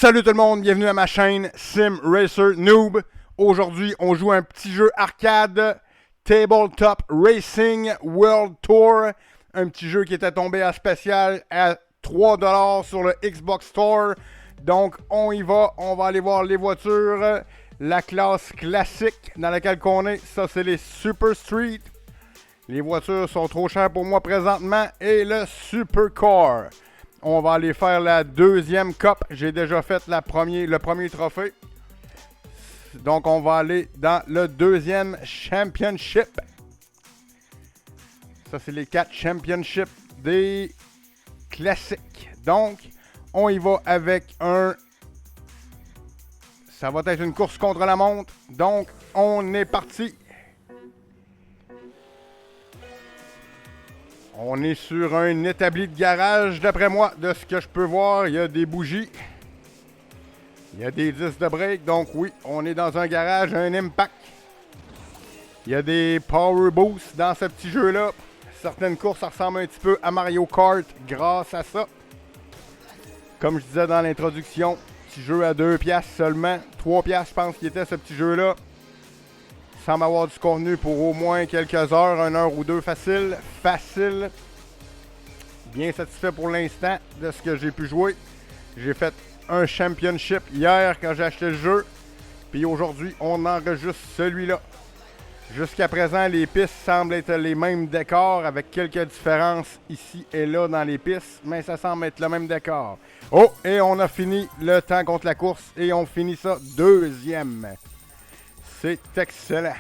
Salut tout le monde, bienvenue à ma chaîne Sim Racer Noob. Aujourd'hui, on joue un petit jeu arcade Tabletop Racing World Tour. Un petit jeu qui était tombé à spécial à 3$ sur le Xbox Store. Donc, on y va, on va aller voir les voitures. La classe classique dans laquelle on est, ça c'est les Super Street. Les voitures sont trop chères pour moi présentement. Et le Supercar. On va aller faire la deuxième cup. J'ai déjà fait le premier trophée. Donc, on va aller dans le deuxième championship. Ça, c'est les 4 championships des classiques. Donc, on y va avec un... Ça va être une course contre la montre. Donc, on est parti. On est sur un établi de garage, d'après moi, de ce que je peux voir. Il y a des bougies. Il y a des disques de break. Donc oui, on est dans un garage, un impact. Il y a des power boosts dans ce petit jeu-là. Certaines courses ressemblent un petit peu à Mario Kart grâce à ça. Comme je disais dans l'introduction, petit jeu à 2$ seulement. 3$ je pense qu'il était ce petit jeu-là. Semble avoir du contenu pour au moins quelques heures, 1 heure ou 2 facile. Facile. Bien satisfait pour l'instant de ce que j'ai pu jouer. J'ai fait un championship hier quand j'ai acheté le jeu. Puis aujourd'hui, on enregistre celui-là. Jusqu'à présent, les pistes semblent être les mêmes décors avec quelques différences ici et là dans les pistes. Mais ça semble être le même décor. Oh, et on a fini le temps contre la course et on finit ça deuxième. C'est excellent.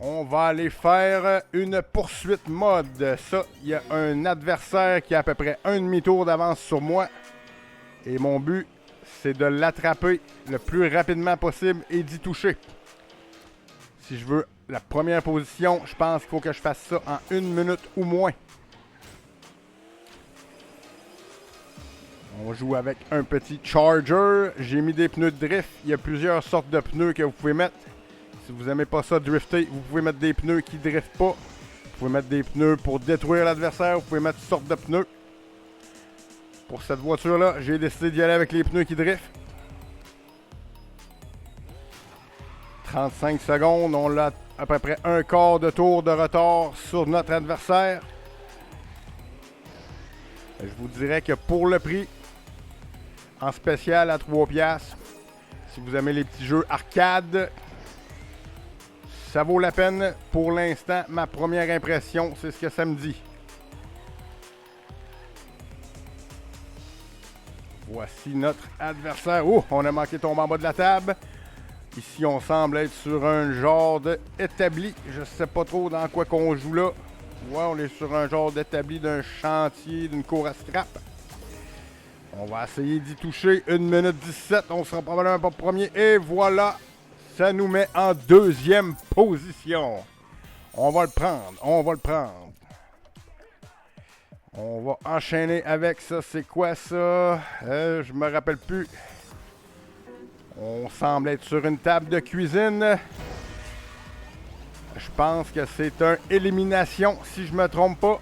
On va aller faire une poursuite mode. Ça, il y a un adversaire qui a à peu près un demi-tour d'avance sur moi. Et mon but, c'est de l'attraper le plus rapidement possible et d'y toucher. Si je veux la première position, je pense qu'il faut que je fasse ça en 1 minute ou moins. On joue avec un petit Charger. J'ai mis des pneus de drift. Il y a plusieurs sortes de pneus que vous pouvez mettre. Si vous n'aimez pas ça drifter, vous pouvez mettre des pneus qui ne driftent pas. Vous pouvez mettre des pneus pour détruire l'adversaire. Vous pouvez mettre toutes sortes de pneus. Pour cette voiture-là, j'ai décidé d'y aller avec les pneus qui driftent. 35 secondes. On a à peu près un quart de tour de retard sur notre adversaire. Je vous dirais que pour le prix, en spécial à 3$. Si vous aimez les petits jeux arcade, ça vaut la peine. Pour l'instant, ma première impression, c'est ce que ça me dit. Voici notre adversaire. Oh, on a manqué de tomber en bas de la table. Ici, on semble être sur un genre d'établi. Je ne sais pas trop dans quoi qu'on joue là. Ouais, on est sur un genre d'établi d'un chantier, d'une cour à scrap. On va essayer d'y toucher. 1 minute 17. On sera probablement pas premier. Et voilà. Ça nous met en deuxième position. On va le prendre. On va le prendre. On va enchaîner avec ça. C'est quoi ça? Je me rappelle plus. On semble être sur une table de cuisine. Je pense que c'est un élimination, si je me trompe pas.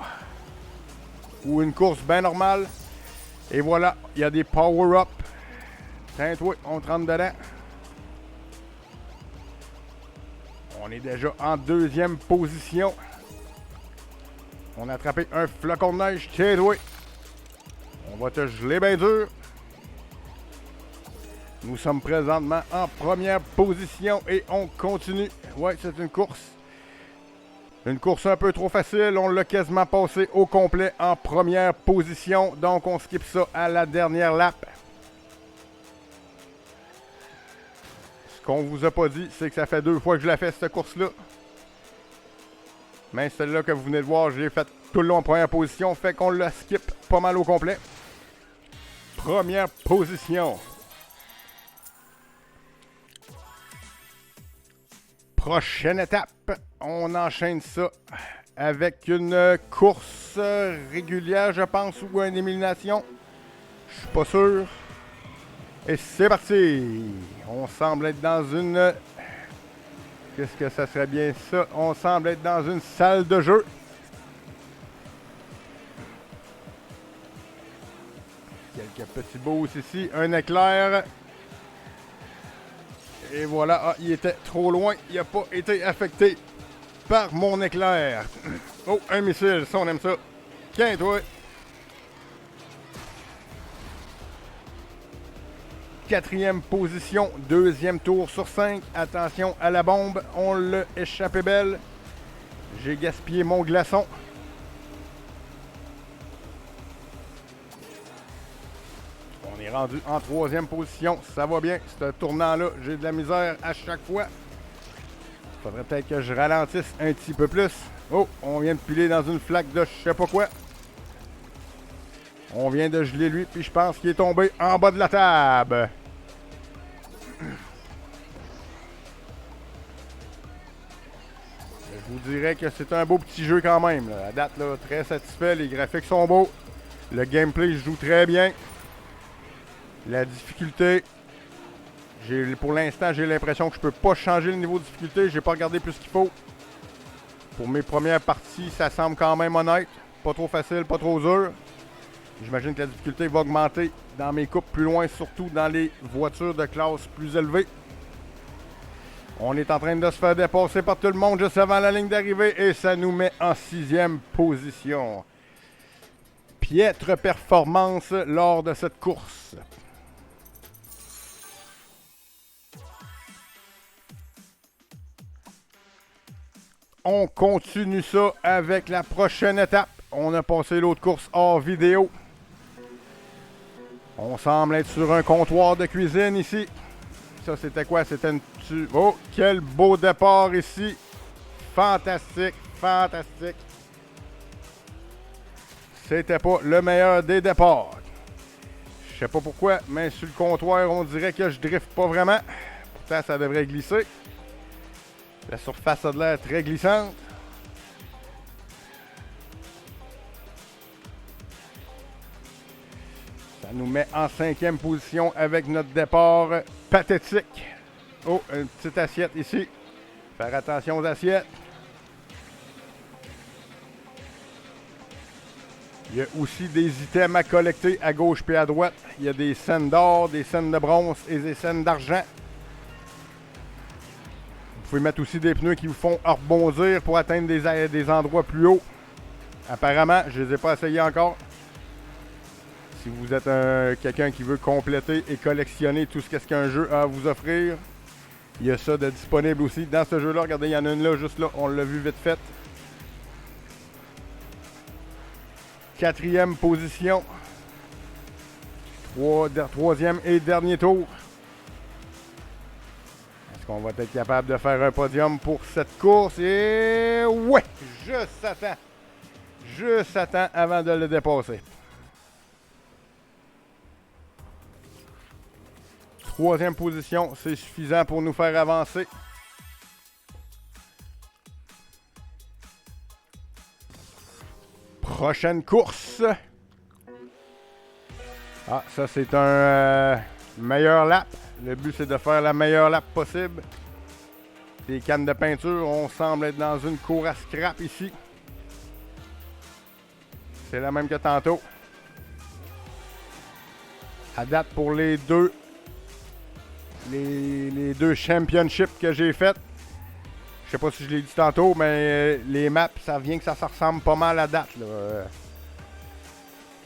Ou une course bien normale. Et voilà, il y a des power-up. Tiens, toi, on te rentre dedans. On est déjà en deuxième position. On a attrapé un flocon de neige. Tiens, toi. On va te geler bien dur. Nous sommes présentement en première position et on continue. Ouais, c'est une course. Une course un peu trop facile. On l'a quasiment passé au complet en première position. Donc, on skip ça à la dernière lap. Ce qu'on vous a pas dit, c'est que ça fait 2 fois que je la fais, cette course-là. Mais celle-là que vous venez de voir, je l'ai faite tout le long en première position. Fait qu'on la skip pas mal au complet. Première position. Prochaine étape, on enchaîne ça avec une course régulière, je pense, ou une élimination. Je suis pas sûr. Et c'est parti! On semble être dans une... Qu'est-ce que ça serait bien ça? On semble être dans une salle de jeu. Quelques petits boosts ici. Un éclair. Et voilà. Ah, il était trop loin. Il n'a pas été affecté par mon éclair. Oh, un missile. Ça, on aime ça. Tiens, toi. Quatrième position. Deuxième tour sur 5. Attention à la bombe. On l'a échappé belle. J'ai gaspillé mon glaçon. On est rendu en troisième position. Ça va bien. Ce tournant-là, j'ai de la misère à chaque fois. Faudrait peut-être que je ralentisse un petit peu plus. Oh, on vient de piler dans une flaque de je sais pas quoi. On vient de geler lui, puis je pense qu'il est tombé en bas de la table. Je vous dirais que c'est un beau petit jeu quand même. Là. À date, là, très satisfait. Les graphiques sont beaux. Le gameplay joue très bien. La difficulté, pour l'instant, j'ai l'impression que je peux pas changer le niveau de difficulté. J'ai pas regardé plus qu'il faut. Pour mes premières parties, ça semble quand même honnête. Pas trop facile, pas trop dur. J'imagine que la difficulté va augmenter dans mes coupes plus loin, surtout dans les voitures de classe plus élevée. On est en train de se faire dépasser par tout le monde juste avant la ligne d'arrivée et ça nous met en 6e position. Piètre performance lors de cette course. On continue ça avec la prochaine étape. On a passé l'autre course hors vidéo. On semble être sur un comptoir de cuisine ici. Ça, c'était quoi? C'était une... Oh, quel beau départ ici. Fantastique, fantastique. C'était pas le meilleur des départs. Je sais pas pourquoi, mais sur le comptoir, on dirait que je drift pas vraiment. Pourtant, ça devrait glisser. La surface a de l'air très glissante. Ça nous met en 5e position avec notre départ pathétique. Oh, une petite assiette ici. Faire attention aux assiettes. Il y a aussi des items à collecter à gauche et à droite. Il y a des scènes d'or, des scènes de bronze et des scènes d'argent. Vous pouvez mettre aussi des pneus qui vous font rebondir pour atteindre des endroits plus hauts. Apparemment, je ne les ai pas essayés encore. Si vous êtes quelqu'un qui veut compléter et collectionner tout ce qu'un jeu a à vous offrir, il y a ça de disponible aussi dans ce jeu-là. Regardez, il y en a une là, juste là. On l'a vu vite fait. 4e position. 3e et dernier tour. Est-ce qu'on va être capable de faire un podium pour cette course? Et ouais! Juste à temps avant de le dépasser. 3e position, c'est suffisant pour nous faire avancer. Prochaine course. Ah, ça c'est un meilleur lap. Le but c'est de faire la meilleure lap possible. Des cannes de peinture, on semble être dans une cour à scrap ici. C'est la même que tantôt. À date pour les deux championships que j'ai faites. Je sais pas si je l'ai dit tantôt, mais les maps, ça vient que ça se ressemble pas mal à date. Là.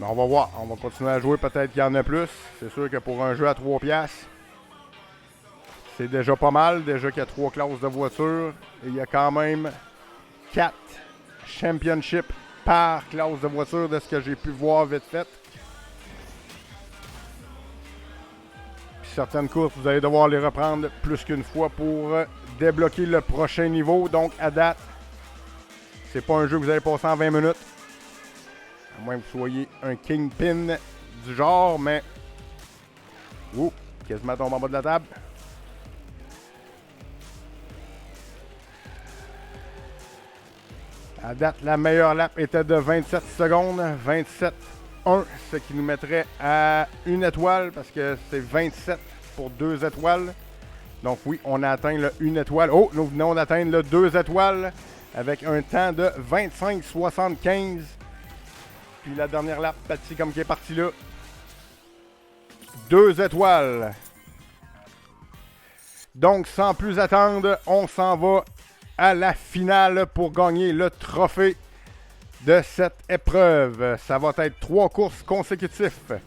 Mais on va voir. On va continuer à jouer. Peut-être qu'il y en a plus. C'est sûr que pour un jeu à 3$, c'est déjà pas mal. Déjà qu'il y a 3 classes de voitures. Et il y a quand même 4 championships par classe de voiture de ce que j'ai pu voir vite fait. Puis certaines courses, vous allez devoir les reprendre plus qu'une fois pour débloquer le prochain niveau. Donc, à date, c'est pas un jeu que vous allez passer en 20 minutes. À moins que vous soyez un kingpin du genre, mais... Ouh, quasiment tombé en bas de la table. À date, la meilleure lap était de 27 secondes. 27,1, ce qui nous mettrait à une étoile, parce que c'est 27 pour 2 étoiles. Donc oui, on a atteint le 1 étoile. Oh, nous venons d'atteindre le 2 étoiles avec un temps de 25,75. Puis la dernière lap, Patty, comme qui est partie là. 2 étoiles. Donc, sans plus attendre, on s'en va à la finale pour gagner le trophée de cette épreuve. Ça va être 3 courses consécutives.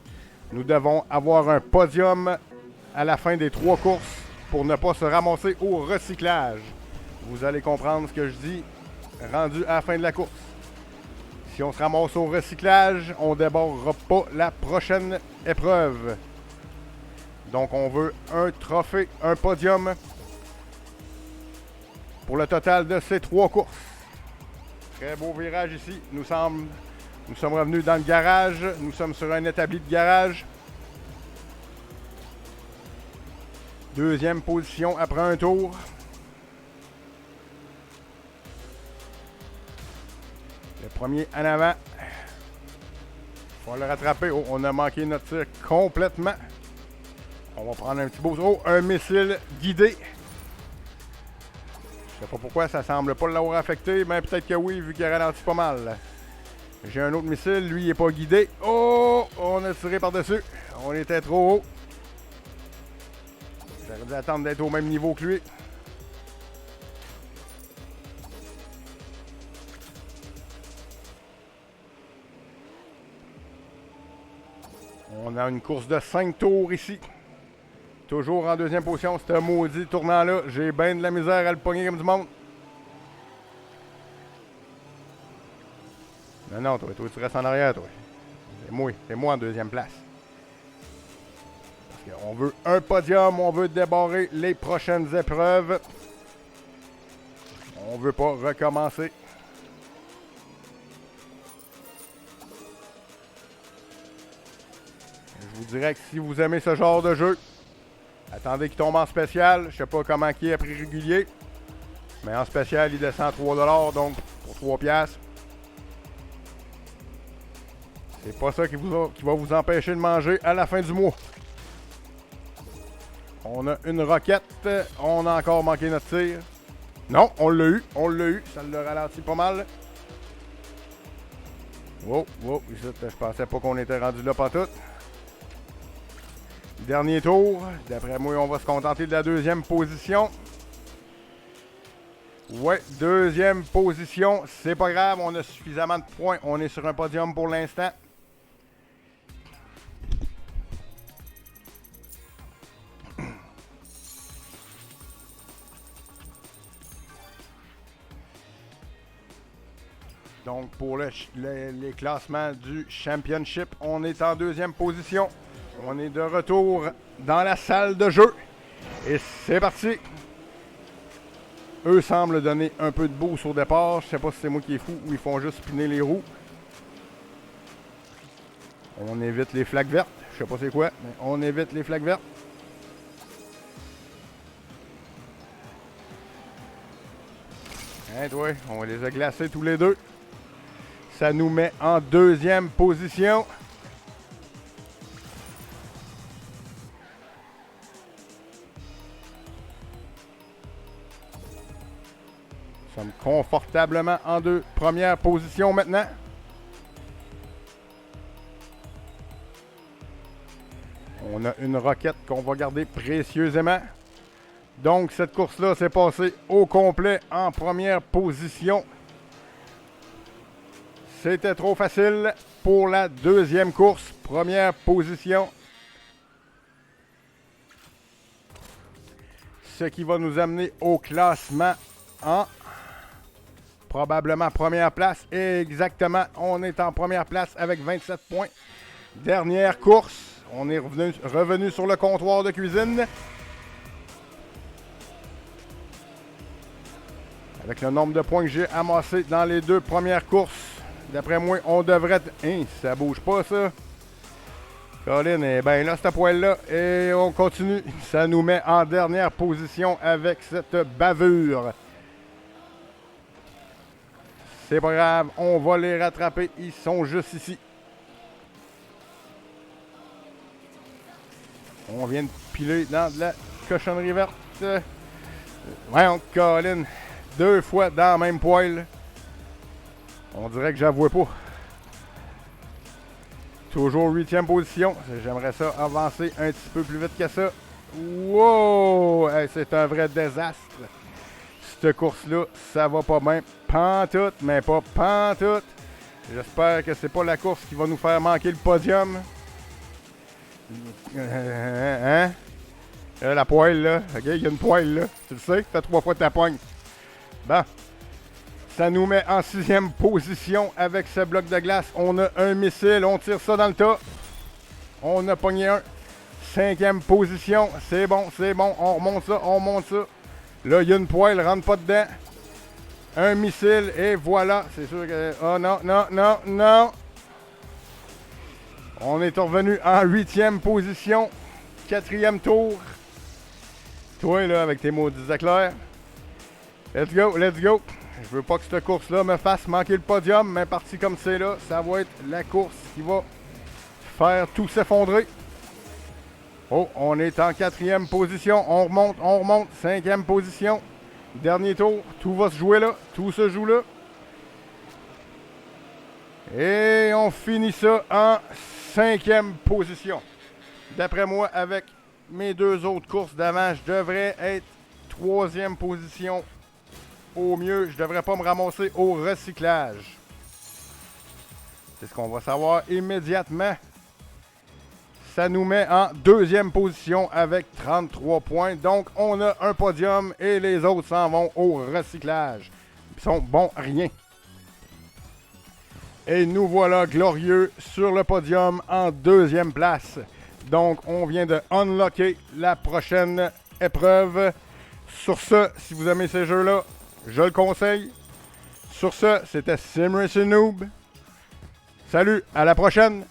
Nous devons avoir un podium à la fin des 3 courses pour ne pas se ramasser au recyclage. Vous allez comprendre ce que je dis rendu à la fin de la course. Si on se ramasse au recyclage, on ne débordera pas la prochaine épreuve. Donc, on veut un trophée, un podium pour le total de ces 3 courses. Très beau virage ici. Nous sommes revenus dans le garage. Nous sommes sur un établi de garage. Deuxième position après un tour. Le premier en avant. Il faut le rattraper. Oh, on a manqué notre tir complètement. On va prendre un petit beau... Oh, un missile guidé. Je sais pas pourquoi ça semble pas l'avoir affecté, mais peut-être que oui, vu qu'il a ralenti pas mal. J'ai un autre missile, lui il est pas guidé. Oh! On a tiré par-dessus. On était trop haut. J'aurais dû attendre d'être au même niveau que lui. On a une course de 5 tours ici. Toujours en deuxième position, ce maudit tournant-là. J'ai bien de la misère à le pogner comme du monde. Non, toi, tu restes en arrière, toi. C'est moi en deuxième place. Parce qu'on veut un podium, on veut débarrer les prochaines épreuves. On veut pas recommencer. Je vous dirais que si vous aimez ce genre de jeu, attendez qu'il tombe en spécial. Je sais pas comment il est à prix régulier. Mais en spécial, il descend à 3$, donc pour 3$. C'est pas ça qui va vous empêcher de manger à la fin du mois. On a une roquette. On a encore manqué notre tir. Non, on l'a eu. Ça l'a ralenti pas mal. Wow, je pensais pas qu'on était rendu là pas tout. Dernier tour. D'après moi, on va se contenter de la deuxième position. Ouais, deuxième position. C'est pas grave, on a suffisamment de points. On est sur un podium pour l'instant. Donc, pour les classements du Championship, on est en deuxième position. On est de retour dans la salle de jeu. Et c'est parti. Eux semblent donner un peu de boost au départ. Je sais pas si c'est moi qui est fou ou ils font juste spinner les roues. On évite les flaques vertes. Je sais pas c'est quoi, mais on évite les flaques vertes. Hein, toi, on les a glacés tous les deux. Ça nous met en deuxième position. Nous sommes confortablement en première position maintenant. On a une roquette qu'on va garder précieusement. Donc, cette course-là s'est passée au complet en première position. C'était trop facile pour la deuxième course. Première position. Ce qui va nous amener au classement en probablement première place. Exactement, on est en première place avec 27 points. Dernière course. On est revenu sur le comptoir de cuisine. Avec le nombre de points que j'ai amassé dans les 2 premières courses, d'après moi, on devrait être... Hein, ça bouge pas, ça. Colin est bien là, cette poêle-là. Et on continue. Ça nous met en dernière position avec cette bavure. C'est pas grave, on va les rattraper. Ils sont juste ici. On vient de piler dans de la cochonnerie verte. Voyons, Colin. 2 fois dans la même poêle. On dirait que j'avoue pas. Toujours 8e position. J'aimerais ça avancer un petit peu plus vite que ça. Wow! Hey, c'est un vrai désastre. Cette course-là, ça va pas bien. Pantoute, mais pas pantoute. J'espère que c'est pas la course qui va nous faire manquer le podium. Hein? La poêle, là. OK, il y a une poêle, là. Tu le sais? Fais 3 fois ta poigne. Bon. Ça nous met en 6e position avec ce bloc de glace. On a un missile. On tire ça dans le tas. On a pogné un. 5e position. C'est bon, c'est bon. On remonte ça, on monte ça. Là, il y a une poêle. Rentre pas dedans. Un missile. Et voilà. C'est sûr que... Oh non, non, non, non. On est revenu en 8e position. 4e tour. Toi, là, avec tes maudits éclairs. Let's go, let's go. Je veux pas que cette course-là me fasse manquer le podium, mais parti comme c'est là, ça va être la course qui va faire tout s'effondrer. Oh, on est en 4e position. On remonte. 5e position. Dernier tour. Tout va se jouer là. Tout se joue là. Et on finit ça en 5e position. D'après moi, avec mes 2 autres courses d'avant, je devrais être 3e position au mieux. Je devrais pas me ramasser au recyclage. C'est ce qu'on va savoir immédiatement. Ça nous met en 2e position avec 33 points. Donc, on a un podium et les autres s'en vont au recyclage. Ils sont bons à rien. Et nous voilà glorieux sur le podium en 2e place. Donc, on vient de unlocker la prochaine épreuve. Sur ce, si vous aimez ces jeux-là, je le conseille. Sur ce, c'était Sim Racing Noob. Salut, à la prochaine!